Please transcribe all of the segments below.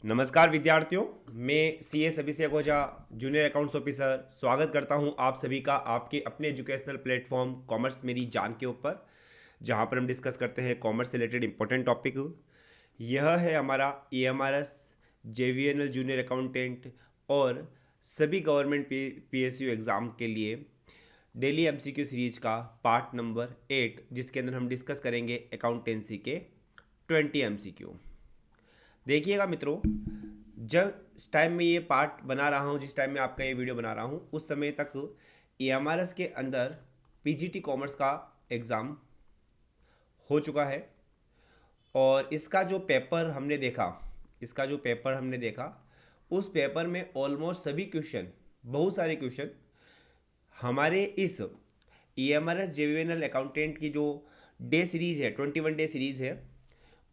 नमस्कार विद्यार्थियों, मैं सीएस अभिषेक ओझा, जूनियर अकाउंट्स ऑफिसर, स्वागत करता हूं आप सभी का आपके अपने एजुकेशनल प्लेटफॉर्म कॉमर्स मेरी जान के ऊपर, जहां पर हम डिस्कस करते हैं कॉमर्स से रिलेटेड इंपॉर्टेंट टॉपिक। यह है हमारा ईएमआरएस, जेवीएनएल जूनियर अकाउंटेंट और सभी गवर्नमेंट पीएसयू एग्ज़ाम के लिए डेली एमसीक्यू सीरीज का पार्ट नंबर 8, जिसके अंदर हम डिस्कस करेंगे अकाउंटेंसी के 20 एमसीक्यू। देखिएगा मित्रों, जब इस टाइम में ये पार्ट बना रहा हूँ, जिस टाइम में आपका ये वीडियो बना रहा हूँ, उस समय तक एएमआरएस के अंदर पीजीटी कॉमर्स का एग्ज़ाम हो चुका है। और इसका जो पेपर हमने देखा उस पेपर में ऑलमोस्ट सभी क्वेश्चन, बहुत सारे क्वेश्चन हमारे इस ईएमआरएस जेवीएनएल अकाउंटेंट की जो डे सीरीज़ है, 21 डे सीरीज़ है,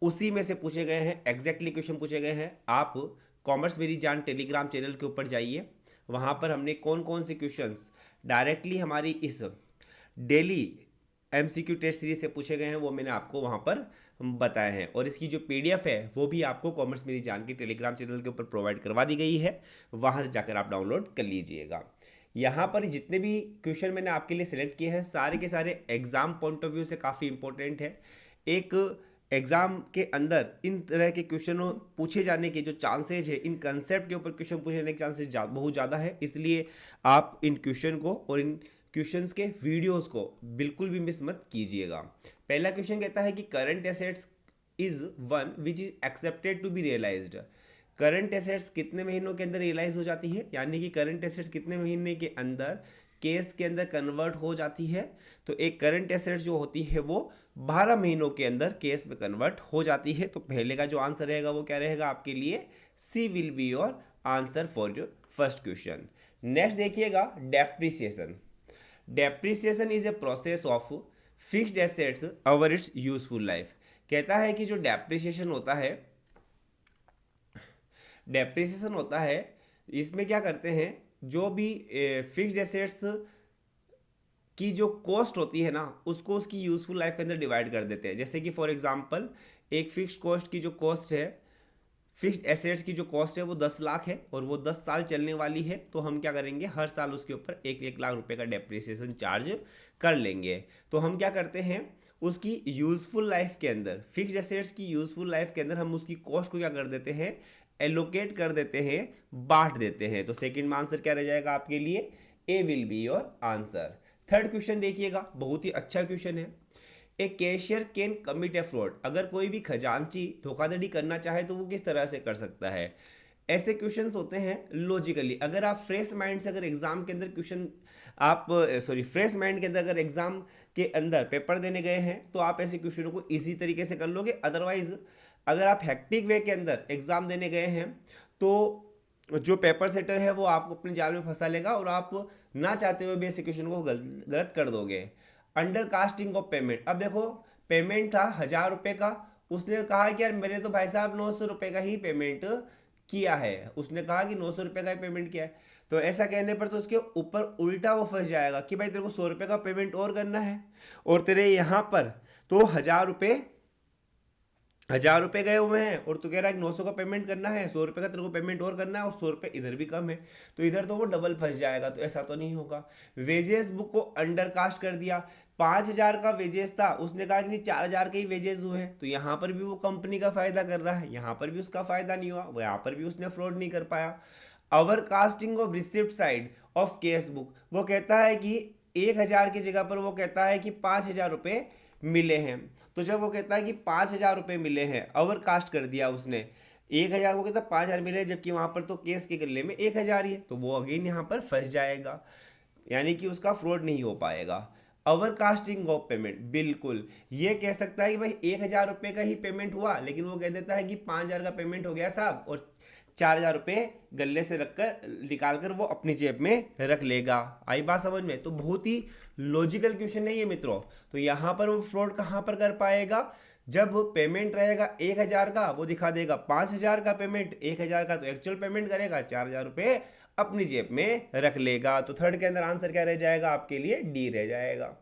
उसी में से पूछे गए हैं। एग्जैक्टली क्वेश्चन पूछे गए हैं। आप कॉमर्स मेरी जान टेलीग्राम चैनल के ऊपर जाइए, वहाँ पर हमने कौन कौन से क्वेश्चंस डायरेक्टली हमारी इस डेली एमसीक्यू टेस्ट सीरीज से पूछे गए हैं वो मैंने आपको वहाँ पर बताए हैं। और इसकी जो पीडीएफ है वो भी आपको कॉमर्स मेरी जान की टेलीग्राम चैनल के ऊपर प्रोवाइड करवा दी गई है, वहाँ से जाकर आप डाउनलोड कर लीजिएगा। यहाँ पर जितने भी क्वेश्चन मैंने आपके लिए सिलेक्ट किए हैं, सारे के सारे एग्जाम पॉइंट ऑफ व्यू से काफ़ी इंपॉर्टेंट है। एक एग्जाम के अंदर इन तरह के क्वेश्चन पूछे जाने के जो चांसेज है, इन कंसेप्ट के ऊपर क्वेश्चन पूछे जाने के चांसेज बहुत ज़्यादा है, इसलिए आप इन क्वेश्चन को और इन क्वेश्चंस के वीडियोस को बिल्कुल भी मिस मत कीजिएगा। पहला क्वेश्चन कहता है कि current assets is one which is expected to be realised. Current assets कितने महीनों के अंदर रियलाइज हो जाती है, यानी कि करंट एसेट्स कितने महीने के अंदर केस के अंदर कन्वर्ट हो जाती है। तो एक करंट एसेट्स जो होती है वो 12 महीनों के अंदर केस में कन्वर्ट हो जाती है। तो पहले का जो आंसर रहेगा वो क्या रहेगा आपके लिए, C will be your answer for your first question. Next देखिएगा, depreciation. Depreciation is a process of fixed assets over its useful life. कहता है कि जो डेप्रिसिएशन होता है, इसमें क्या करते हैं, जो भी फिक्स्ड एसेट्स की जो कॉस्ट होती है ना, उसको उसकी यूजफुल लाइफ के अंदर डिवाइड कर देते हैं। जैसे कि फॉर एग्जांपल एक फिक्स्ड कॉस्ट की जो कॉस्ट है, फिक्स्ड एसेट्स की जो कॉस्ट है वो 10 लाख है और वो 10 साल चलने वाली है, तो हम क्या करेंगे, हर साल उसके ऊपर 1 लाख रुपए का डेप्रिसिएशन चार्ज कर लेंगे। तो हम क्या करते हैं, उसकी यूजफुल लाइफ के अंदर, फिक्स्ड एसेट्स की यूजफुल लाइफ के अंदर हम उसकी कॉस्ट को क्या कर देते हैं, एलोकेट कर देते हैं, बांट देते हैं। तो सेकंड में आंसर क्या रह जाएगा आपके लिए, A will be your answer. Third question देखिएगा, बहुत ही अच्छा क्वेश्चन है। A cashier can commit a fraud. अगर कोई भी खजांची धोखाधड़ी करना चाहे तो वो किस तरह से कर सकता है। ऐसे क्वेश्चंस होते हैं लॉजिकली। अगर आप फ्रेश माइंड से अगर एग्जाम के अंदर फ्रेश माइंड के अंदर अगर एग्जाम के अंदर पेपर देने गए हैं तो आप ऐसे क्वेश्चनों को इजी तरीके से कर लोगे। अदरवाइज अगर आप हैक्टिक वे के अंदर एग्जाम देने गए हैं तो जो पेपर सेटर है वो आपको अपने जाल में फंसा लेगा और आप ना चाहते हुए भी ऐसे क्वेश्चन को गलत कर दोगे। Under casting of payment. अब देखो, पेमेंट था 1000 रुपये का, उसने कहा कि यार मैंने तो भाई साहब 900 रुपये का ही पेमेंट किया है। उसने कहा कि 900 रुपये का ही पेमेंट किया है, तो ऐसा कहने पर तो उसके ऊपर उल्टा वो फंस जाएगा कि भाई तेरे को 100 रुपये का पेमेंट और करना है और तेरे यहाँ पर तो 1000 रुपये गए हुए हैं और तू कह रहा है कि 900 का पेमेंट करना है, 100 रुपये का तेरे को पेमेंट और करना है और 100 रुपये इधर भी कम है, तो इधर तो वो डबल फंस जाएगा। तो ऐसा तो नहीं होगा। वेजेस बुक को अंडरकास्ट कर दिया, 5000 का वेजेस था, उसने कहा कि नहीं 4000 के ही वेजेस हुए हैं, तो यहाँ पर भी वो कंपनी का फायदा कर रहा है, यहाँ पर भी उसका फायदा नहीं हुआ, वो यहाँ पर भी उसने फ्रॉड नहीं कर पाया। Over casting of receipt side of case book. वो कहता है कि 1000 की जगह पर वो कहता है कि 5000 रुपये मिले हैं। तो जब वो कहता है कि 5000 रुपये मिले हैं, ओवर कास्ट कर दिया उसने, 1000 वो कहता है 5000 मिले, जबकि वहां पर तो केस के गले में 1000 ही है, तो वो अगेन यहाँ पर फंस जाएगा, यानी कि उसका फ्रॉड नहीं हो पाएगा। ओवर कास्टिंग ऑफ पेमेंट, बिल्कुल ये कह सकता है कि भाई 1000 रुपये का ही पेमेंट हुआ, लेकिन वो कह देता है कि 5000 का पेमेंट हो गया साहब, और 4000 रुपये गले से रखकर निकालकर वो अपनी जेब में रख लेगा। आई बात समझ में। तो बहुत ही लॉजिकल क्वेश्चन है ये मित्रों। तो यहाँ पर वो फ्रॉड कहाँ पर कर पाएगा, जब पेमेंट रहेगा 1000 का, वो दिखा देगा 5000 का पेमेंट, 1000 का तो एक्चुअल पेमेंट करेगा, 4000 रुपये अपनी जेब में रख लेगा। तो थर्ड के अंदर आंसर क्या रह जाएगा आपके लिए, डी रह जाएगा।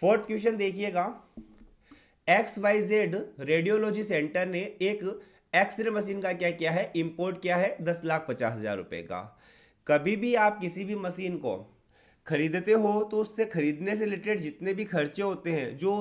फोर्थ क्वेश्चन देखिएगा, XYZ रेडियोलॉजी सेंटर ने एक एक्सरे मशीन का क्या क्या है, इंपोर्ट क्या है, 10,50,000 रुपये का। कभी भी आप किसी भी मशीन को खरीदते हो तो उससे खरीदने से रिलेटेड जितने भी खर्चे होते हैं जो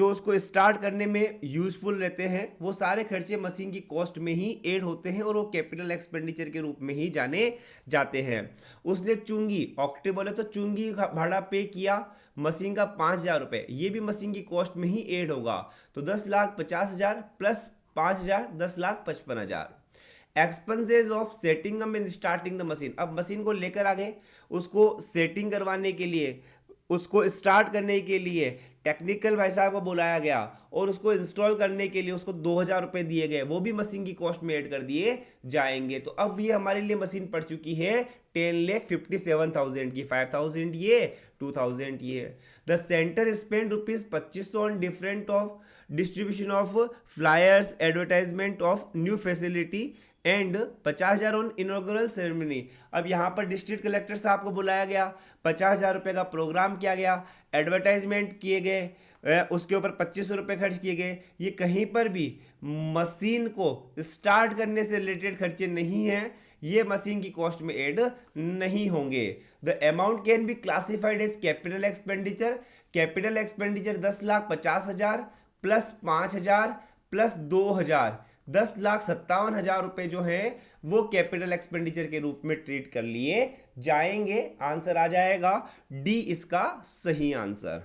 उसको स्टार्ट करने में यूजफुल रहते हैं, वो सारे खर्चे मशीन की कॉस्ट में ही ऐड होते हैं और वो कैपिटल एक्सपेंडिचर के रूप में ही जाने जाते हैं। उसने चुंगी ऑक्टे बोले तो चुंगी का भाड़ा पे किया मशीन का 5,000 रुपये, ये भी मशीन की कॉस्ट में ही ऐड होगा। तो 10,50,000 plus 5,000 10,55,000। Expenses of setting up and starting the machine, अब मशीन को लेकर आ गए, उसको सेटिंग करवाने के लिए, उसको स्टार्ट करने के लिए टेक्निकल भाई साहब को बुलाया गया और उसको इंस्टॉल करने के लिए उसको 2,000 रुपये दिए गए, वो भी मशीन की कॉस्ट में ऐड कर दिए जाएंगे। तो अब ये हमारे लिए मशीन पड़ चुकी है 10,57,000 की, 5,000 ये 2,000 ये। The centre spend ₹2500 on different of distribution of flyers advertisement of new facility and 50,000 on inaugural ceremony. अब यहाँ पर डिस्ट्रिक्ट कलेक्टर साहब को बुलाया गया, 50,000 रुपये का प्रोग्राम किया गया, एडवर्टाइजमेंट किए गए, उसके ऊपर 2,500 रुपये खर्च किए गए। ये कहीं पर भी मशीन को स्टार्ट करने से रिलेटेड खर्चे नहीं हैं, ये मशीन की कॉस्ट में ऐड नहीं होंगे। The amount can be classified as capital expenditure. Capital expenditure 10,50,000 plus 5,000 plus 2,000, 10,57,000 रुपए जो है वो कैपिटल एक्सपेंडिचर के रूप में ट्रीट कर लिए जाएंगे। आंसर आ जाएगा डी इसका सही आंसर।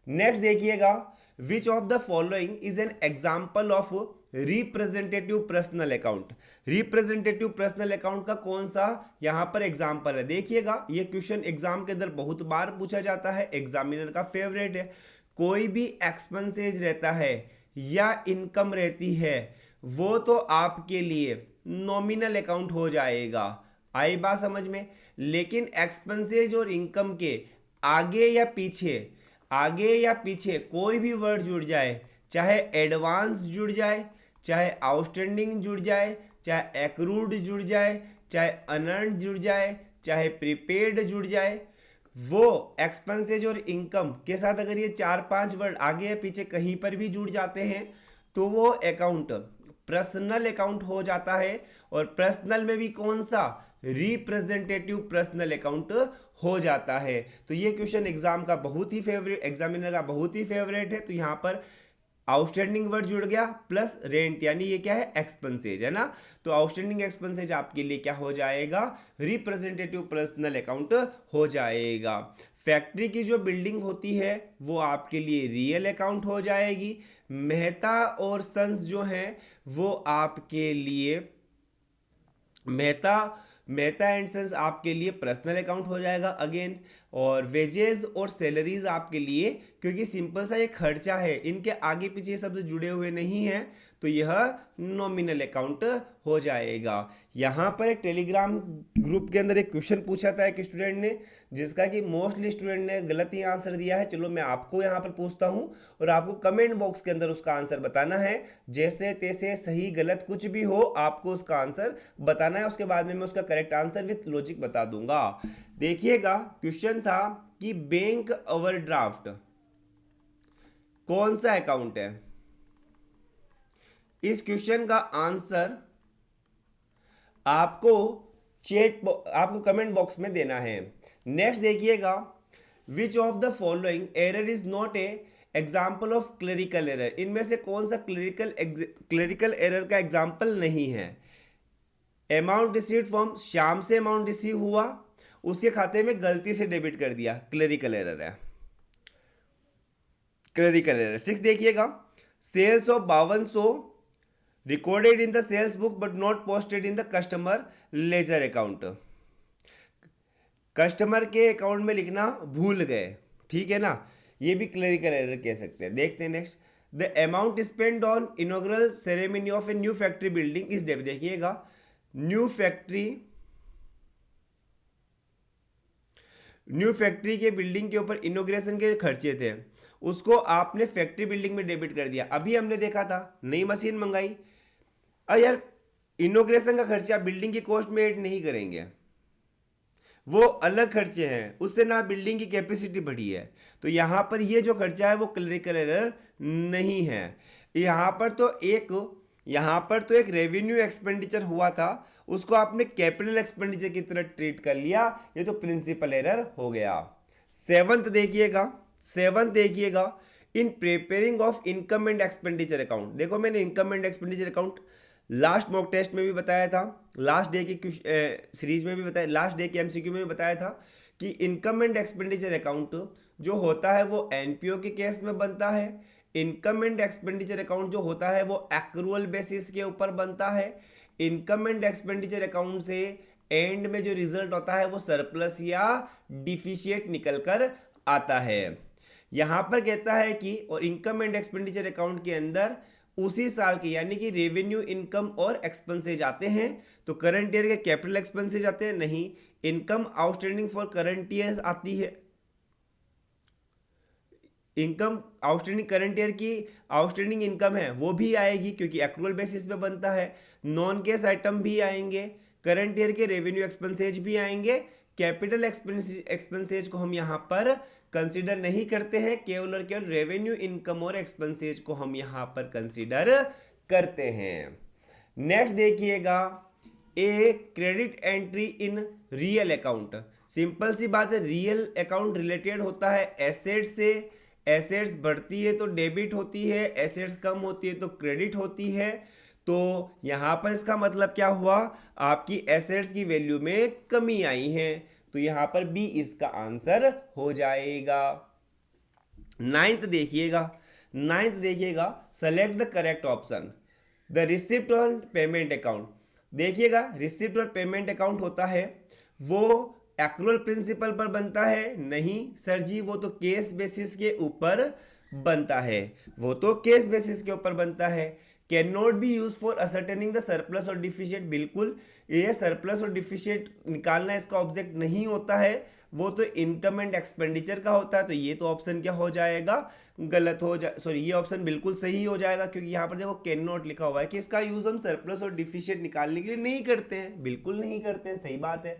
नेक्स्ट देखिएगा, विच of the following is an example of representative personal account. Representative personal account का कौन सा यहां पर एग्जाम्पल है, देखिएगा। ये क्वेश्चन एग्जाम के अंदर बहुत बार पूछा जाता है, एग्जामिनर का फेवरेट है। कोई भी एक्सपेंसेज रहता है या इनकम रहती है वो तो आपके लिए नॉमिनल अकाउंट हो जाएगा, आई बात समझ में। लेकिन एक्सपेंसेज और इनकम के आगे या पीछे कोई भी वर्ड जुड़ जाए, चाहे एडवांस जुड़ जाए, चाहे आउटस्टैंडिंग जुड़ जाए, चाहे एक्रूड जुड़ जाए, चाहे अनअर्न्ड जुड़ जाए, चाहे प्रीपेड जुड़ जाए, वो एक्सपेंसेज और इनकम के साथ अगर ये 4-5 वर्ड आगे या पीछे कहीं पर भी जुड़ जाते हैं तो वो अकाउंट पर्सनल अकाउंट हो जाता है। और पर्सनल में भी कौन सा, रिप्रेजेंटेटिव पर्सनल अकाउंट हो जाता है। तो ये क्वेश्चन एग्जाम का बहुत ही फेवरेट, एग्जामिनर का बहुत ही फेवरेट है। तो यहाँ पर आउटस्टैंडिंग वर्ड जुड़ गया प्लस रेंट, यानी ये क्या है, एक्सपेंसेज है ना। तो आउटस्टैंडिंग एक्सपेंसेज आपके लिए क्या हो जाएगा, रिप्रेजेंटेटिव पर्सनल अकाउंट हो जाएगा। फैक्ट्री की जो बिल्डिंग होती है वो आपके लिए रियल अकाउंट हो जाएगी। मेहता और सन्स जो हैं वो आपके लिए मेहता एंड सन्स आपके लिए पर्सनल अकाउंट हो जाएगा अगेन। और वेजेस और सैलरीज आपके लिए, क्योंकि सिंपल सा ये खर्चा है, इनके आगे पीछे शब्द जुड़े हुए नहीं हैं, तो यह नॉमिनल अकाउंट हो जाएगा। यहाँ पर एक टेलीग्राम ग्रुप के अंदर एक क्वेश्चन पूछा था एक स्टूडेंट ने, जिसका कि मोस्टली स्टूडेंट ने गलत ही आंसर दिया है। चलो मैं आपको यहाँ पर पूछता हूँ और आपको कमेंट बॉक्स के अंदर उसका आंसर बताना है। जैसे तैसे सही गलत कुछ भी हो आपको उसका आंसर बताना है, उसके बाद में मैं उसका करेक्ट आंसर विथ लॉजिक बता दूंगा। देखिएगा, क्वेश्चन था कि बैंक ओवरड्राफ्ट कौन सा अकाउंट है। इस क्वेश्चन का आंसर आपको कमेंट बॉक्स में देना है। नेक्स्ट देखिएगा, विच of the following error is not a example of clerical error. इनमें से कौन सा क्लरिकल एरर का एग्जाम्पल नहीं है। अमाउंट रिसीव्ड फ्रॉम, श्याम से अमाउंट रिसीव हुआ, उसके खाते में गलती से डेबिट कर दिया, क्लरिकल एरर है, क्लरिकल एरर। 6 देखिएगा, sales of 5200 recorded in the sales book but not posted in the customer ledger account. Customer के अकाउंट में लिखना भूल गए, ठीक है ना, ये भी क्लरिकल एरर कह सकते हैं। देखते हैं next, the amount spend on inaugural ceremony of a new factory building is debit. देखिएगा, न्यू फैक्ट्री के बिल्डिंग के ऊपर इनॉग्रेशन के खर्चे थे, उसको आपने फैक्ट्री बिल्डिंग में डेबिट कर दिया। अभी हमने देखा था नई मशीन मंगाई, अरे यार इनॉग्रेशन का खर्चा बिल्डिंग की कॉस्ट में ऐड नहीं करेंगे, वो अलग खर्चे हैं, उससे ना बिल्डिंग की कैपेसिटी बढ़ी है। तो यहां पर ये जो खर्चा है वो क्लरिकल एरर नहीं है। यहाँ पर तो एक रेवेन्यू एक्सपेंडिचर हुआ था, उसको आपने कैपिटल एक्सपेंडिचर की तरह ट्रीट कर लिया, ये तो प्रिंसिपल एरर हो गया। सेवंथ देखिएगा, in preparing of income and expenditure account. देखो मैंने income and expenditure account last mock test में भी बताया था, लास्ट डे की सीरीज में भी बताया, लास्ट डे के एमसीक्यू में भी बताया था कि इनकम एंड एक्सपेंडिचर अकाउंट जो होता है वो एनपीओ के केस में बनता है। इनकम एंड एक्सपेंडिचर अकाउंट जो होता है वो एक्रूअल बेसिस के ऊपर बनता है। इनकम एंड एक्सपेंडिचर अकाउंट से एंड में जो रिजल्ट होता है वो सरप्लस या डिफिशिएट निकल कर आता है। यहां पर कहता है कि और इनकम एंड एक्सपेंडिचर अकाउंट के अंदर उसी साल के यानी कि रेवेन्यू, इनकम और एक्सपेंसेज आते हैं। तो करंट ईयर के कैपिटल एक्सपेंसेज आते हैं नहीं, income outstanding for current year आती है, इनकम आउटस्टैंडिंग करंट ईयर की आउटस्टैंडिंग इनकम है वो भी आएगी क्योंकि एक्रूअल बेसिस पे बनता है। नॉन कैश आइटम भी आएंगे, करंट ईयर के रेवेन्यू एक्सपेंसेज भी आएंगे। कैपिटल एक्सपेंसेज को हम यहाँ पर कंसीडर नहीं करते हैं, केवल और केवल रेवेन्यू, इनकम और एक्सपेंसेज को हम यहाँ पर कंसीडर करते हैं। नेक्स्ट देखिएगा, a credit entry in real account. Simple सी बात है, रियल अकाउंट रिलेटेड होता है एसेट से। एसेट्स बढ़ती है तो डेबिट होती है, एसेट्स कम होती है तो क्रेडिट होती है। तो यहां पर इसका मतलब क्या हुआ, आपकी एसेट्स की वैल्यू में कमी आई है, तो यहां पर बी इसका आंसर हो जाएगा। नाइन्थ देखिएगा, select the correct option. The receipt on payment account. देखिएगा, रिसिप्ट और पेमेंट अकाउंट होता है वो एक्रूअल प्रिंसिपल पर बनता है नहीं सर जी, वो तो केस बेसिस के ऊपर बनता है, वो तो केस बेसिस के ऊपर बनता है। Can not be use for ascertaining the surplus और डिफिशिएट। बिल्कुल, ये सरप्लस और डिफिशिएट निकालना इसका ऑब्जेक्ट नहीं होता है, वो तो इनकम एंड एक्सपेंडिचर का होता है। तो ये तो ऑप्शन क्या हो जाएगा, गलत हो जाए, सॉरी ये ऑप्शन बिल्कुल सही हो जाएगा क्योंकि यहाँ पर देखो कैन नॉट लिखा हुआ है कि इसका यूज हम सरप्लस और डिफिशिएट निकालने के लिए नहीं करते हैं, बिल्कुल नहीं करते हैं, सही बात है।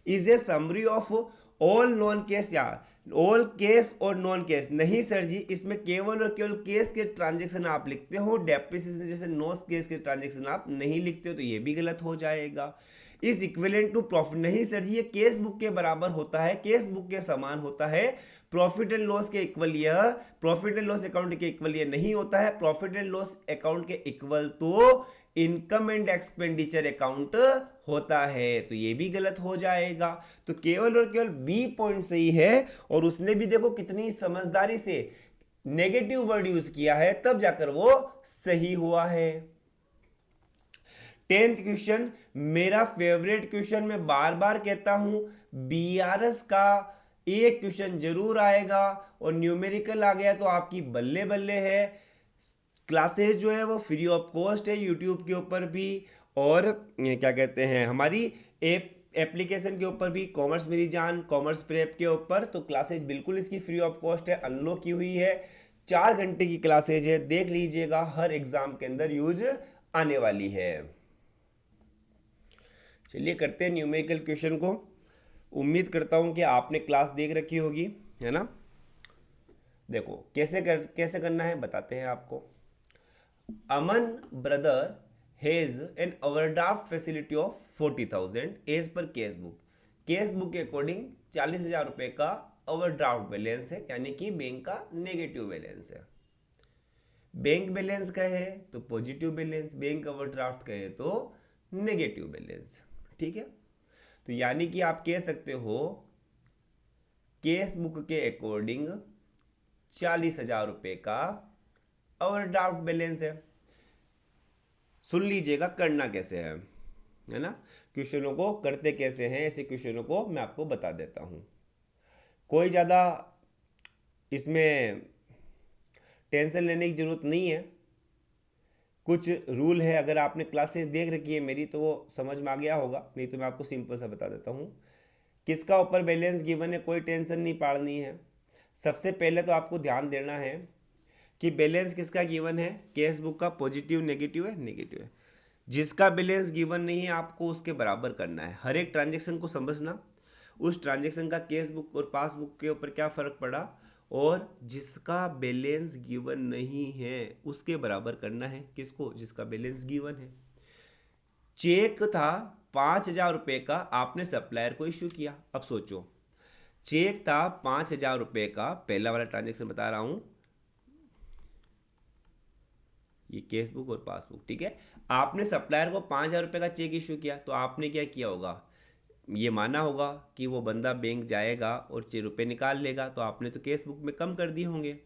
Is a summary of all non case, या ऑल केस और नॉन केस नहीं सर जी, इसमें केवल और केवल केस के ट्रांजेक्शन आप लिखते हो, डेप्रिसिएशन जैसे नॉन केस के ट्रांजेक्शन आप नहीं लिखते हो, तो ये भी गलत हो जाएगा। इज इक्विवेलेंट टू प्रॉफिट, नहीं सर जी, ये केस बुक के बराबर होता है, केस बुक के समान होता है। प्रॉफिट एंड लॉस के इक्वल यह, प्रॉफिट एंड लॉस अकाउंट के इक्वल यह नहीं होता है। प्रॉफिट एंड लॉस अकाउंट के इक्वल तो इनकम एंड एक्सपेंडिचर अकाउंट होता है, तो ये भी गलत हो जाएगा। तो केवल और केवल बी पॉइंट सही है, और उसने भी देखो कितनी समझदारी से नेगेटिव वर्ड यूज किया है, तब जाकर वो सही हुआ है। 10th क्वेश्चन मेरा फेवरेट क्वेश्चन, मैं बार बार कहता हूं, बीआरएस का एक क्वेश्चन जरूर आएगा, और न्यूमेरिकल आ गया तो आपकी बल्ले बल्ले है। क्लासेस जो है वो फ्री ऑफ कॉस्ट है यूट्यूब के ऊपर भी, और क्या कहते हैं हमारी एप्लीकेशन के ऊपर भी, कॉमर्स मेरी जान, कॉमर्स प्रेप के ऊपर, तो क्लासेज बिल्कुल इसकी फ्री ऑफ कॉस्ट है, अनलॉक की हुई है, 4 घंटे की क्लासेज है, देख लीजिएगा, हर एग्जाम के अंदर यूज आने वाली है। चलिए करते हैं न्यूमेरिकल क्वेश्चन को। उम्मीद करता हूं कि आपने क्लास देख रखी होगी, है ना। देखो कैसे करना है बताते हैं आपको। Aman brother has an overdraft facility of 40,000 as per cash book. Cash book के अकॉर्डिंग 40,000 रुपए का ओवरड्राफ्ट बैलेंस है, यानी कि बैंक का नेगेटिव बैलेंस है। बैंक बैलेंस कहे तो पॉजिटिव बैलेंस, बैंक ओवरड्राफ्ट कहे तो नेगेटिव बैलेंस, ठीक है। तो यानी कि आप कह सकते हो केस बुक के अकॉर्डिंग 40,000 रुपए का ओवरड्राफ्ट बैलेंस है। सुन लीजिएगा करना कैसे है ना, क्वेश्चनों को करते कैसे हैं, ऐसे क्वेश्चनों को मैं आपको बता देता हूं। कोई ज़्यादा इसमें टेंशन लेने की जरूरत नहीं है, कुछ रूल है, अगर आपने क्लासेस देख रखी है मेरी तो वो समझ में आ गया होगा, नहीं तो मैं आपको सिंपल सा बता देता हूँ। किसका ऊपर बैलेंस गिवन है, कोई टेंशन नहीं पाड़नी है। सबसे पहले तो आपको ध्यान देना है कि बैलेंस किसका गिवन है, केस बुक का पॉजिटिव नेगेटिव है, नेगेटिव है। जिसका बैलेंस गिवन नहीं है आपको उसके बराबर करना है। हर एक ट्रांजेक्शन को समझना, उस ट्रांजेक्शन का केस बुक और पासबुक के ऊपर क्या फ़र्क पड़ा, और जिसका बैलेंस गिवन नहीं है उसके बराबर करना है। किसको? जिसका बैलेंस गिवन है। चेक था 5,000 रुपये का, आपने सप्लायर को इश्यू किया। अब सोचो, चेक था 5,000 रुपये का, पहला वाला ट्रांजेक्शन बता रहा हूं, ये केस बुक और पासबुक, ठीक है। आपने सप्लायर को 5,000 रुपये का चेक इश्यू किया, तो आपने क्या किया होगा, ये माना होगा कि वो बंदा बैंक जाएगा और 6 रुपये निकाल लेगा, तो आपने तो केस बुक में कम कर दिए होंगे।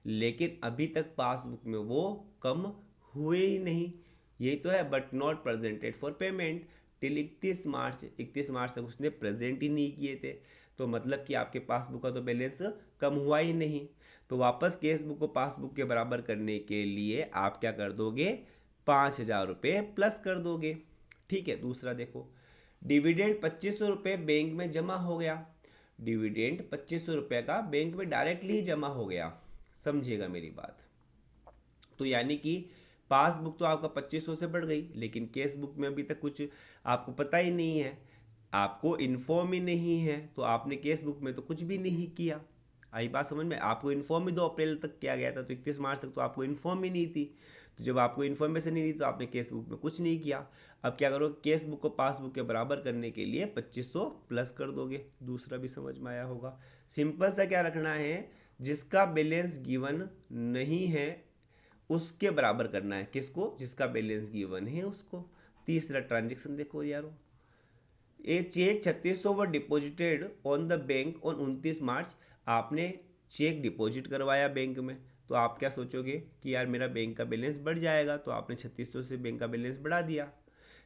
लेकिन अभी तक पासबुक में वो कम हुए ही नहीं। यही तो है, but not presented for payment till 31 मार्च। 31 मार्च तक उसने प्रेजेंट ही नहीं किए थे, तो मतलब कि आपके पासबुक का तो बैलेंस कम हुआ ही नहीं। तो वापस केस बुक को पासबुक के बराबर करने के लिए आप क्या कर दोगे, 5,000 रुपये प्लस कर दोगे। ठीक है। दूसरा देखो, डिविडेंड 2,500 रुपये बैंक में जमा हो गया। डिविडेंड 2,500 रुपये का बैंक में डायरेक्टली ही जमा हो गया। समझिएगा मेरी बात। तो यानी कि पासबुक तो आपका 2,500 से बढ़ गई, लेकिन केस बुक में अभी तक कुछ आपको पता ही नहीं है, आपको इन्फॉर्म ही नहीं है, तो आपने केस बुक में तो कुछ भी नहीं किया। आई बात समझ में? आपको इन्फॉर्म ही 2 अप्रैल तक किया गया था, तो 31 मार्च तक तो आपको इन्फॉर्म ही नहीं थी। तो जब आपको इन्फॉर्मेशन ही नहीं, तो आपने केस बुक में कुछ नहीं किया। अब क्या करोगे, केस बुक को पासबुक के बराबर करने के लिए 2,500 प्लस कर दोगे। दूसरा भी समझ में आया होगा। सिंपल सा क्या रखना है, जिसका बैलेंस गिवन नहीं है उसके बराबर करना है। किसको? जिसका बैलेंस गिवन है उसको। तीसरा ट्रांजेक्शन देखो यारो, ए चेक 3,600 व deposited on the bank on 29 मार्च। आपने चेक डिपॉजिट करवाया बैंक में, तो आप क्या सोचोगे कि यार मेरा बैंक का बैलेंस बढ़ जाएगा, तो आपने 3,600 से बैंक का बैलेंस बढ़ा दिया।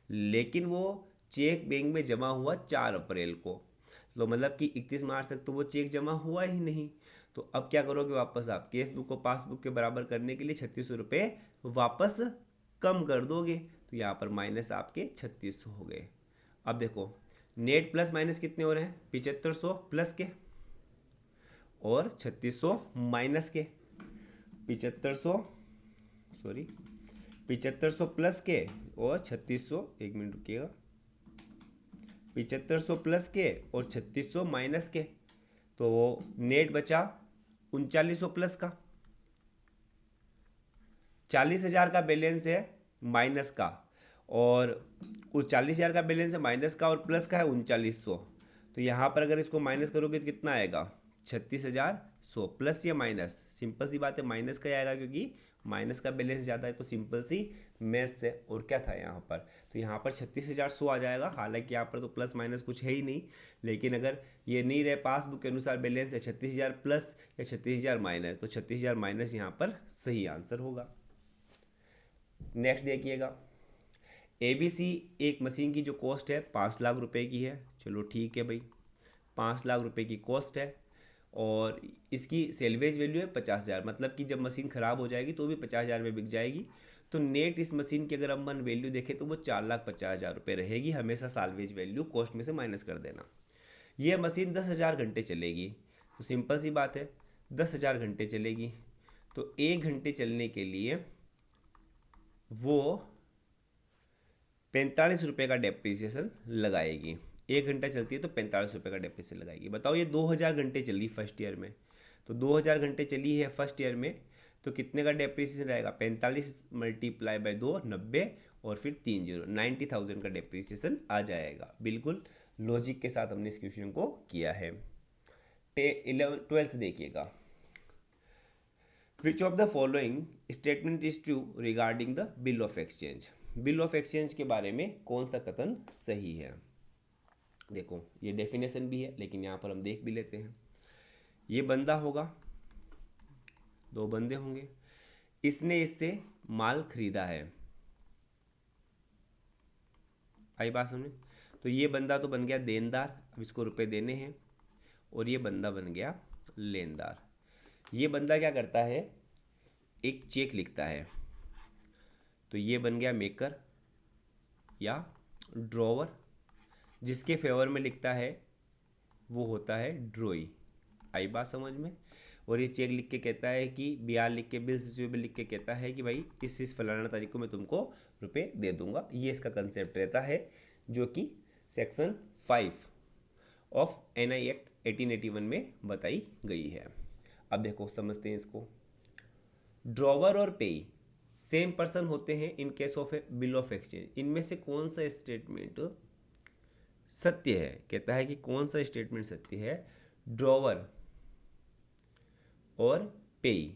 लेकिन वो चेक बैंक में जमा हुआ 4 अप्रैल को, तो मतलब कि 31 मार्च तक तो वो चेक जमा हुआ ही नहीं। तो अब क्या करोगे, वापस आप केस बुक को पासबुक के बराबर करने के लिए 3,600 रुपये वापस कम कर दोगे। तो यहाँ पर माइनस आपके 3,600 हो गए। अब देखो, नेट प्लस माइनस कितने हो रहे हैं, 7,500 प्लस के और 3,600 माइनस के। 7,500 सॉरी 7,500 प्लस के और 3,600, एक मिनट रुकिएगा, 7,500 प्लस के और 3,600 माइनस के, तो वो नेट बचा 3,900 प्लस का। 40,000 का बैलेंस है माइनस का, और उस 40,000 का बैलेंस है माइनस का, और प्लस का है 3,900। तो यहाँ पर अगर इसको माइनस करोगे तो कितना आएगा, 36,100। प्लस या माइनस, सिंपल सी बात है, माइनस का ही आएगा, क्योंकि माइनस का बैलेंस ज़्यादा है। तो सिंपल सी मैथ्स है। और क्या था यहाँ पर, तो यहाँ पर 36,100 आ जाएगा। हालांकि यहाँ पर तो प्लस माइनस कुछ है ही नहीं, लेकिन अगर ये नहीं रहे पासबुक के अनुसार बैलेंस है 36,000 प्लस या 36,000 माइनस, तो 36,000 माइनस यहाँ पर सही आंसर होगा। नेक्स्ट देखिएगा, ABC एक मशीन की जो कॉस्ट है 5,00,000 रुपये की है। चलो ठीक है भाई, 5,00,000 रुपये की कॉस्ट है, और इसकी सेल्वेज वैल्यू है 50,000, मतलब कि जब मशीन ख़राब हो जाएगी तो भी 50,000 में बिक जाएगी। तो नेट इस मशीन की अगर हम वैल्यू देखें तो वो 4,50,000 रुपये रहेगी। हमेशा साल्वेज वैल्यू कॉस्ट में से माइनस कर देना। ये मशीन 10,000 घंटे चलेगी, तो सिंपल सी बात है 10,000 घंटे चलेगी, तो 1 घंटे चलने के लिए वो 45 रुपये का डेप्रिसिएशन लगाएगी। 1 घंटा चलती है तो 45 रुपये का डेप्रिसिएशन लगाएगी। बताओ, ये 2,000 घंटे चली फर्स्ट ईयर में, तो 2,000 घंटे चली है फर्स्ट ईयर में, तो कितने का डेप्रिसिएशन रहेगा, 45 मल्टीप्लाई बाय 2 90, और फिर 3 0, 90,000 का डेप्रिसिएशन आ जाएगा। बिल्कुल लॉजिक के साथ हमने इस क्वेश्चन को किया है। 12th देखिएगा, विच of the following statement is true regarding the bill of exchange. Bill of exchange के बारे में कौन सा कथन सही है। देखो, ये डेफिनेशन भी है, लेकिन यहाँ पर हम देख भी लेते हैं। ये बंदा होगा, 2 बंदे होंगे, इसने इससे माल खरीदा है। आई बात समझ? तो ये बंदा तो बन गया देनदार, अब इसको रुपए देने हैं, और ये बंदा बन गया लेनदार। ये बंदा क्या करता है, एक चेक लिखता है, तो ये बन गया मेकर या ड्रॉवर। जिसके फेवर में लिखता है वो होता है ड्रॉई। आई बात समझ में? और ये चेक लिख के कहता है कि BR लिख के, बिल्स रिसीवेबल लिख के कहता है कि भाई इस फलाना तारीख को मैं तुमको रुपए दे दूंगा। ये इसका कंसेप्ट रहता है, जो कि सेक्शन 5 ऑफ NI एक्ट 1881 में बताई गई है। अब देखो समझते हैं इसको। ड्रॉवर और पेई सेम पर्सन होते हैं in case of A bill of exchange. इनमें से कौन सा स्टेटमेंट सत्य है? कहता है कि कौन सा स्टेटमेंट सत्य है? ड्रॉवर और पेई,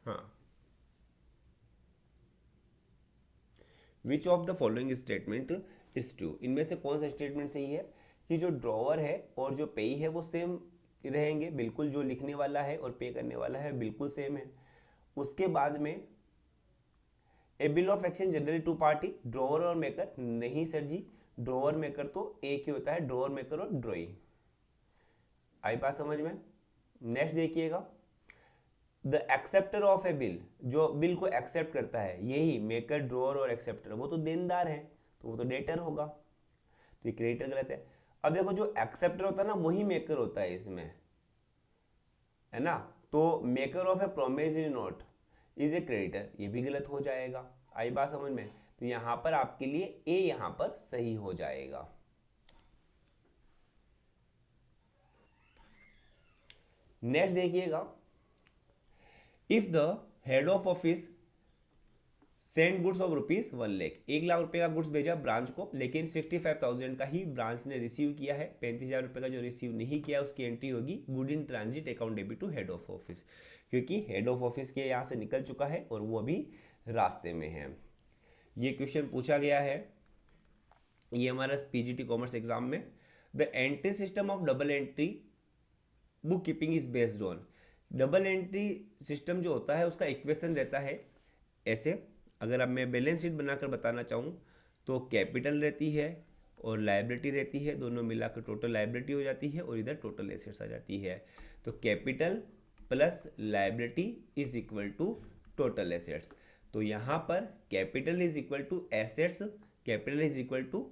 हाँ, विच of the following statement is true? इनमें से कौन सा स्टेटमेंट सही है कि जो ड्रॉवर है और जो पेई है वो सेम रहेंगे, बिल्कुल जो लिखने वाला है और पे करने वाला है बिल्कुल सेम है। उसके बाद में a bill of exchange generally two party, drawer और मेकर नहीं सर जी, ड्रॉवर मेकर तो एक ही होता है, ड्रॉवर मेकर और ड्रॉई। आई बात समझ में? नेक्स्ट देखिएगा, the acceptor of A bill, जो बिल को एक्सेप्ट करता है, यही मेकर, ड्रॉवर और एक्सेप्टर, वो तो देनदार है तो वो तो डेटर होगा, तो ये क्रेडिटर गलत है। अब देखो जो एक्सेप्टर होता है ना वही मेकर होता है इसमें, है ना, तो maker of A promissory note is a creditor, ये भी गलत हो जाएगा। आई बात समझ में? तो यहां पर आपके लिए ए यहां पर सही हो जाएगा। नेक्स्ट देखिएगा, if the head of office send goods of ₹1,00,000, 1 lakh रुपए का गुड्स भेजा ब्रांच को, लेकिन 65,000 का ही ब्रांच ने रिसीव किया है, 35,000 रुपए का जो रिसीव नहीं किया उसकी एंट्री होगी good in transit account debit to head of office, क्योंकि हेड ऑफ ऑफिस के यहाँ से निकल चुका है और वो अभी रास्ते में है। ये क्वेश्चन पूछा गया है ये हमारा पीजीटी कॉमर्स एग्जाम में। The entry system of double entry book keeping is based on, double entry system जो होता है उसका इक्वेशन रहता है ऐसे, अगर अब मैं बैलेंस शीट बनाकर बताना चाहूँ तो कैपिटल रहती है और लायबिलिटी रहती है, दोनों मिलाकर टोटल लायबिलिटी हो जाती है और इधर टोटल एसेट्स आ जाती है। तो capital plus liability is equal to total assets. तो यहाँ पर capital is equal to assets, capital is equal to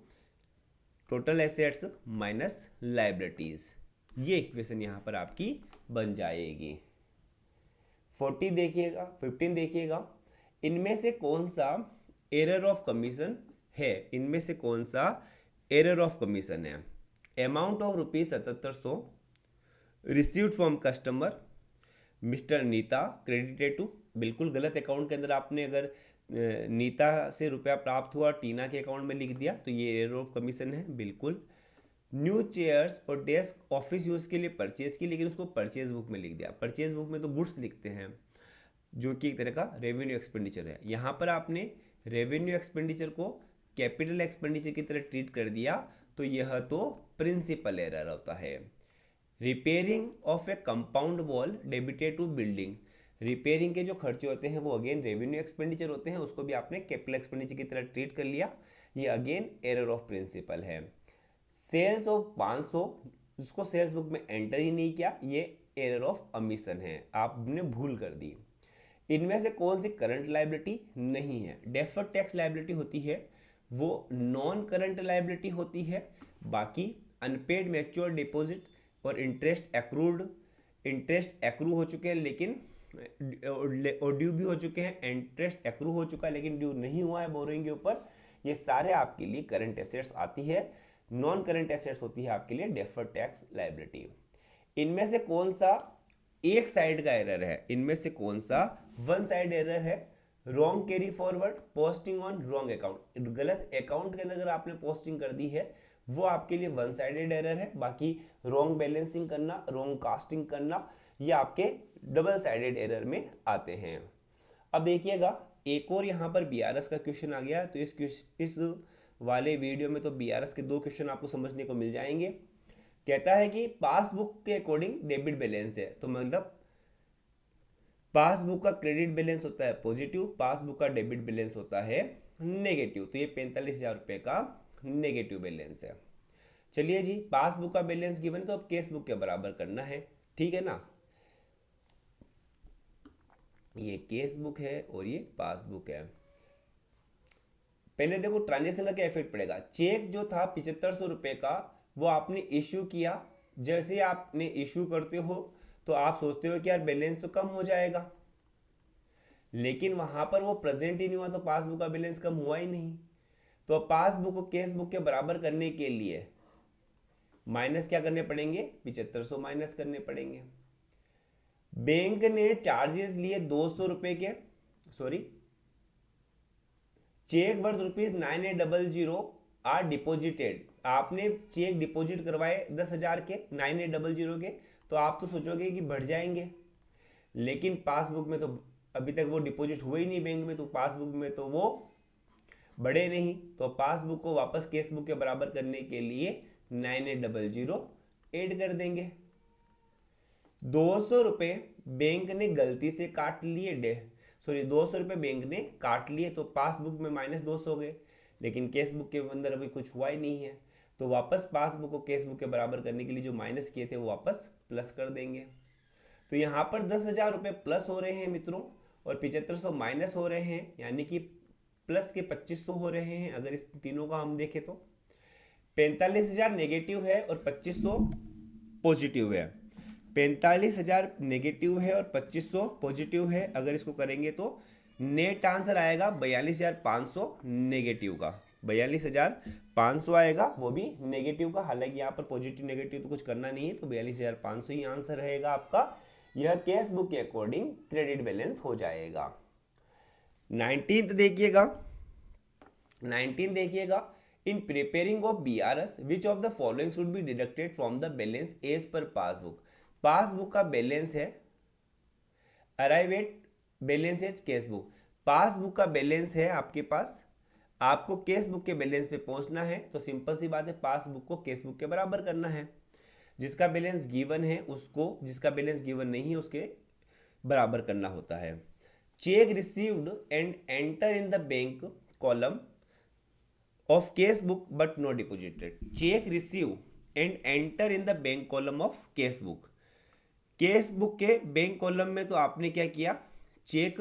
total assets minus liabilities, ये इक्वेशन यहाँ पर आपकी बन जाएगी। 40 देखिएगा, 15 देखिएगा, इनमें से कौन सा एरर ऑफ कमीशन है? इनमें से कौन सा एरर ऑफ कमीशन है? Amount of ₹7700 received from customer mister Neeta credited to, बिल्कुल गलत अकाउंट के अंदर आपने अगर नीता से रुपया प्राप्त हुआ टीना के अकाउंट में लिख दिया तो ये एरर ऑफ कमीशन है बिल्कुल। न्यू चेयर्स और डेस्क ऑफिस यूज़ के लिए परचेज की, लेकिन उसको परचेज बुक में लिख दिया। परचेज बुक में तो गुड्स लिखते हैं जो कि एक तरह का रेवेन्यू एक्सपेंडिचर है, यहाँ पर आपने रेवेन्यू एक्सपेंडिचर को कैपिटल एक्सपेंडिचर की तरह ट्रीट कर दिया, तो यह तो प्रिंसिपल एरर होता है। Repairing of a compound wall debited to building, repairing के जो खर्चे होते हैं वो अगेन रेवेन्यू एक्सपेंडिचर होते हैं, उसको भी आपने कैपिटल एक्सपेंडिचर की तरह ट्रीट कर लिया, ये अगेन एरर ऑफ प्रिंसिपल है। सेल्स ऑफ 500 जिसको सेल्स बुक में एंटर ही नहीं किया, ये एरर ऑफ अमिशन है, आपने भूल कर दी। इनमें से कौन सी करंट लायबिलिटी नहीं है? डेफर्ड टैक्स लायबिलिटी होती है, वो नॉन करंट लायबिलिटी होती है। बाकी अनपेड मैच्योर डिपॉजिट और इंटरेस्ट एक्रूड, इंटरेस्ट एक्रू हो चुके हैं लेकिन और ड्यू भी हो चुके हैं, इंटरेस्ट एक्रू हो चुका है लेकिन ड्यू नहीं हुआ है बोरोइंग के ऊपर, ये सारे आपके लिए करंट एसेट्स आती है। नॉन करंट एसेट्स होती है आपके लिए डेफर्ड टैक्स लायबिलिटी। इनमें से कौन सा एक साइड का एरर है? इनमें से कौन सा वन साइड एरर है? Wrong carry forward, posting on wrong account, गलत अकाउंट के अंदर अगर आपने पोस्टिंग कर दी है वो आपके लिए वन साइडेड एरर है। बाकी रॉन्ग बैलेंसिंग करना, रॉन्ग कास्टिंग करना, ये आपके डबल साइडेड एरर में आते हैं। अब देखिएगा एक और यहाँ पर बीआरएस का क्वेश्चन आ गया, तो इस वाले वीडियो में तो बीआरएस के 2 क्वेश्चन आपको समझने को मिल जाएंगे। कहता है कि पासबुक के अकॉर्डिंग डेबिट बैलेंस है, तो मतलब पासबुक का क्रेडिट बैलेंस होता है पॉजिटिव, पासबुक का डेबिट बैलेंस होता है नेगेटिव, तो ये 45,000 रुपये का नेगेटिव बैलेंस है। चलिए जी, पासबुक का बैलेंस गिवन तो अब केस बुक के बराबर करना है, ठीक है ना। ये केस बुक है और ये पासबुक है। पहले देखो ट्रांजेक्शन का क्या इफेक्ट पड़ेगा। चेक जो था 7500 रुपये का वो आपने इश्यू किया, जैसे आपने इश्यू करते हो तो आप सोचते हो कि यार बैलेंस तो कम हो जाएगा, लेकिन वहां पर वो प्रेजेंट ही नहीं हुआ तो पासबुक का बैलेंस कम हुआ ही नहीं। तो पासबुक को केस बुक के बराबर करने के लिए माइनस क्या करने पड़ेंगे, 7500 माइनस करने पड़ेंगे। बैंक ने चार्जेस लिए 200 रुपए के, sorry, cheque worth ₹9800 are deposited. आपने चेक डिपॉजिट करवाए 10,000 के, 9800 के, तो आप तो सोचोगे कि बढ़ जाएंगे, लेकिन पासबुक में तो अभी तक वो डिपॉजिट हुए ही नहीं बैंक में, तो पासबुक में तो वो बढ़े नहीं। तो पासबुक को वापस केस बुक के बराबर करने के लिए 9800 ऐड कर देंगे। 200 रुपये बैंक ने गलती से काट लिए, सॉरी 200 रुपये बैंक ने काट लिए, तो पासबुक में -200 हो गए, लेकिन केस बुक के अंदर अभी कुछ हुआ ही नहीं है। तो वापस पासबुक को केस बुक के बराबर करने के लिए जो माइनस किए थे वो वापस प्लस कर देंगे। तो यहाँ पर 10,000 रुपये प्लस हो रहे हैं मित्रों, और 7500 माइनस हो रहे हैं, यानी कि प्लस के 2500 हो रहे हैं। अगर इस तीनों का हम देखें तो 45,000 नेगेटिव है और 2500 पॉजिटिव है। 45,000 नेगेटिव है और 2500 पॉजिटिव है। अगर इसको करेंगे तो नेट आंसर आएगा 42,500 नेगेटिव का, 42,500 आएगा, वो भी नेगेटिव का। हालांकि यहाँ पर पॉजिटिव नेगेटिव तो कुछ करना नहीं है, तो 42,500 ही आंसर रहेगा आपका। यह केस बुक के अकॉर्डिंग क्रेडिट बैलेंस हो जाएगा। 19th देखिएगा, 19 देखिएगा, in preparing of BRS which of the following should be deducted from the balance as per passbook. Passbook का बैलेंस है, arrive at balance as cash book. Passbook का balance है आपके पास, आपको केस बुक के बैलेंस पे पहुंचना है, तो सिंपल सी बात है, पासबुक को केस बुक के बराबर करना है। जिसका बैलेंस गिवन है उसको, जिसका बैलेंस गिवन नहीं है उसके बराबर करना होता है। Check received and enter in the bank column of case book but not deposited. Check receive and enter in the bank column of case book. Cash book के बैंक कॉलम में तो आपने क्या किया, चेक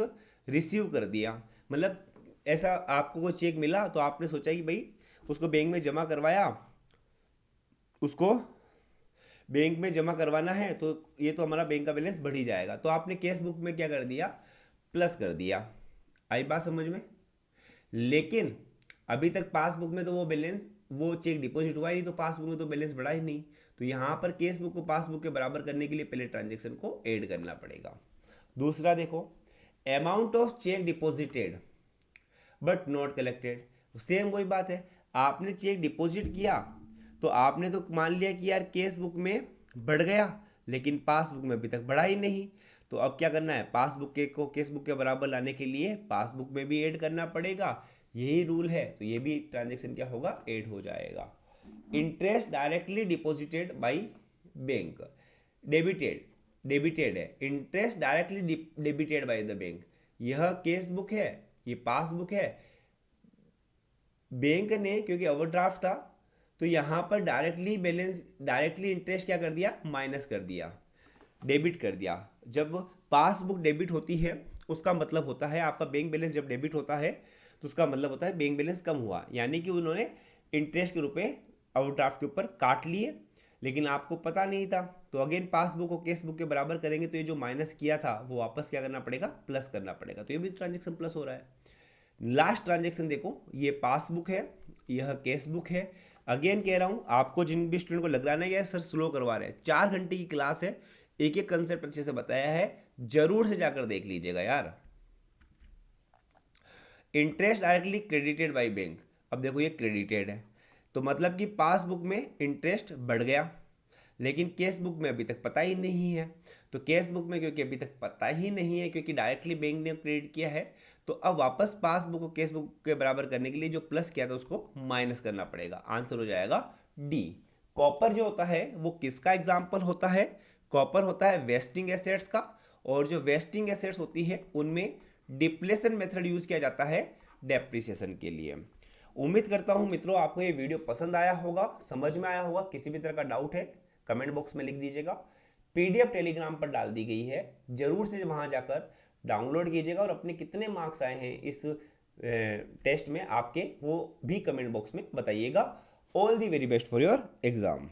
रिसीव कर दिया, मतलब ऐसा आपको कोई चेक मिला तो आपने सोचा कि भाई उसको बैंक में जमा करवाया, उसको बैंक में जमा करवाना है, तो ये तो हमारा बैंक का बैलेंस बढ़ ही जाएगा। तो आपने केस बुक में क्या कर दिया, प्लस कर दिया। आई बात समझ में? लेकिन अभी तक पासबुक में तो वो बैलेंस, वो चेक डिपॉजिट हुआ ही नहीं, तो पासबुक में तो बैलेंस बढ़ा ही नहीं। तो यहाँ पर केस बुक को पासबुक के बराबर करने के लिए पहले ट्रांजेक्शन को ऐड करना पड़ेगा। दूसरा देखो, amount of check deposited but not collected. Same वही बात है, आपने चेक डिपॉजिट किया तो आपने तो मान लिया कि यार केस बुक में बढ़ गया, लेकिन पासबुक में अभी तक बढ़ा ही नहीं। तो अब क्या करना है, पासबुक के को केस बुक के बराबर लाने के लिए पासबुक में भी ऐड करना पड़ेगा, यही रूल है। तो ये भी ट्रांजेक्शन क्या होगा, ऐड हो जाएगा। Interest directly deposited by bank, debited है, interest directly debited by the bank. यह केस बुक है, ये पासबुक है। बैंक ने क्योंकि ओवरड्राफ्ट था, तो यहां पर डायरेक्टली इंटरेस्ट क्या कर दिया, माइनस कर दिया, डेबिट कर दिया। जब पासबुक डेबिट होती है उसका मतलब होता है, आपका बैंक बैलेंस जब डेबिट होता है तो उसका मतलब होता है बैंक बैलेंस कम हुआ, यानी कि उन्होंने इंटरेस्ट के रुपए ओवरड्राफ्ट के ऊपर काट लिए, लेकिन आपको पता नहीं था। तो अगेन पासबुक को केस बुक के बराबर करेंगे, तो ये जो माइनस किया था वो वापस क्या करना पड़ेगा, प्लस करना पड़ेगा। तो ये भी ट्रांजेक्शन प्लस हो रहा है। लास्ट ट्रांजेक्शन देखो, ये पासबुक है, यह केस बुक है। अगेन कह रहा हूं, आपको जिन भी स्टूडेंट को लग रहा है ना सर स्लो करवा रहे हैं, 4 घंटे की क्लास है, एक एक कंसेप्ट अच्छे से बताया है, जरूर से जाकर देख लीजिएगा यार। Interest directly credited by bank. अब देखो ये क्रेडिटेड है, तो मतलब कि पासबुक में इंटरेस्ट बढ़ गया, लेकिन केस बुक में अभी तक पता ही नहीं है। तो केस बुक में क्योंकि अभी तक पता ही नहीं है, क्योंकि डायरेक्टली बैंक ने क्रेडिट किया है, तो अब वापस पासबुक को केस बुक के बराबर करने के लिए जो प्लस किया था उसको माइनस करना पड़ेगा। आंसर हो जाएगा डी। कॉपर जो होता है वो किसका एग्जाम्पल होता है, कॉपर होता है वेस्टिंग एसेट्स का, और जो वेस्टिंग एसेट्स होती है उनमें डिप्लेशन मेथड यूज किया जाता है डेप्रिसिएशन के लिए। उम्मीद करता हूं मित्रों आपको ये वीडियो पसंद आया होगा, समझ में आया होगा। किसी भी तरह का डाउट है कमेंट बॉक्स में लिख दीजिएगा। पीडीएफ टेलीग्राम पर डाल दी गई है, जरूर से वहां जाकर डाउनलोड कीजिएगा, और अपने कितने मार्क्स आए हैं इस टेस्ट में आपके, वो भी कमेंट बॉक्स में बताइएगा। All the very best for your exam.